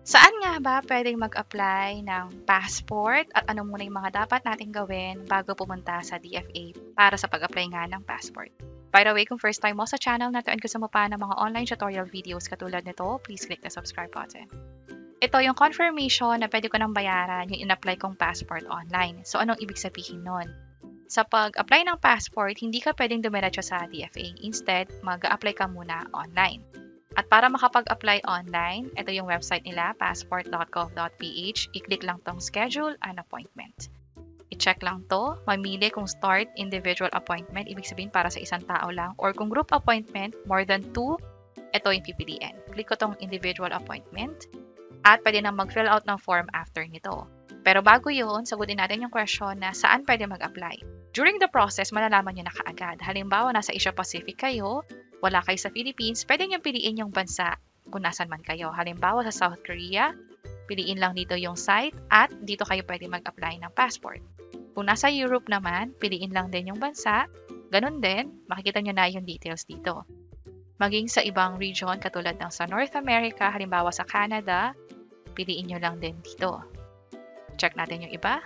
Saan nga ba pwedeng mag-apply ng passport at ano muna yung mga dapat nating gawin bago pumunta sa DFA para sa pag-apply nga ng passport? By the way, kung first time mo sa channel na to and gusto mo pa ng mga online tutorial videos katulad nito, please click the subscribe button. Ito yung confirmation na pwede ko nang bayaran yung in-apply kong passport online. So, anong ibig sabihin nun? Sa pag-apply ng passport, hindi ka pwedeng dumiretso sa DFA. Instead, mag-apply ka muna online. At para makapag-apply online, ito yung website nila, passport.gov.ph. I-click lang tong schedule an appointment. I-check lang to, mamili kung start individual appointment, ibig sabihin para sa isang tao lang, or kung group appointment, more than 2, ito yung pipiliin. Click ko tong individual appointment at pwede nang mag-fill out ng form after nito. Pero bago yun, sagutin natin yung question na saan pwede mag-apply. During the process, malalaman nyo na kaagad. Halimbawa, nasa Asia Pacific kayo, wala kayo sa Philippines, pwede nyo piliin yung bansa kung nasan man kayo. Halimbawa, sa South Korea, piliin lang dito yung site at dito kayo pwede mag-apply ng passport. Kung nasa Europe naman, piliin lang din yung bansa. Ganun din, makikita nyo na yung details dito. Maging sa ibang region, katulad ng sa North America, halimbawa sa Canada, piliin nyo lang din dito. Check natin yung iba.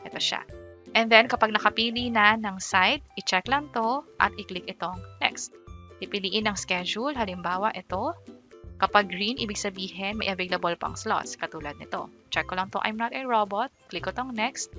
Ito siya. And then, kapag nakapili na ng site, i-check lang to at i-click itong next. Pipiliin ng schedule, halimbawa ito. Kapag green, ibig sabihin may available pang slots, katulad nito. Check ko lang to I'm not a robot, click ko tong next,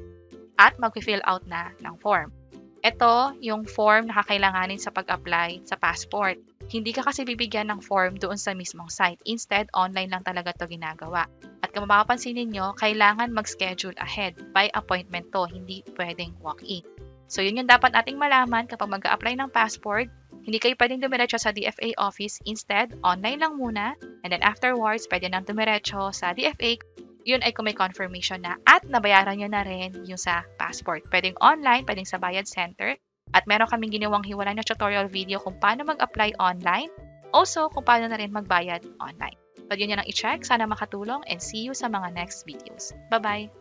at mag-fill out na ng form. Ito yung form na kakailanganin sa pag-apply sa passport. Hindi ka kasi bibigyan ng form doon sa mismong site. Instead, online lang talaga to ginagawa. At kung mapapansin ninyo, kailangan mag-schedule ahead. By appointment to, hindi pwedeng walk-in. So, yun yung dapat nating malaman kapag mag-apply ng passport. Hindi kayo pwedeng dumiretso sa DFA office. Instead, online lang muna. And then afterwards, pwede nang dumiretso sa DFA. Yun ay kung may confirmation na at nabayaran nyo na rin yung sa passport. Pwedeng online, pwedeng sa Bayad Center. At meron kaming ginawang hiwalay na tutorial video kung paano mag-apply online. Also, kung paano na rin magbayad online. Pwede nyo nang i-check. Sana makatulong and see you sa mga next videos. Bye-bye!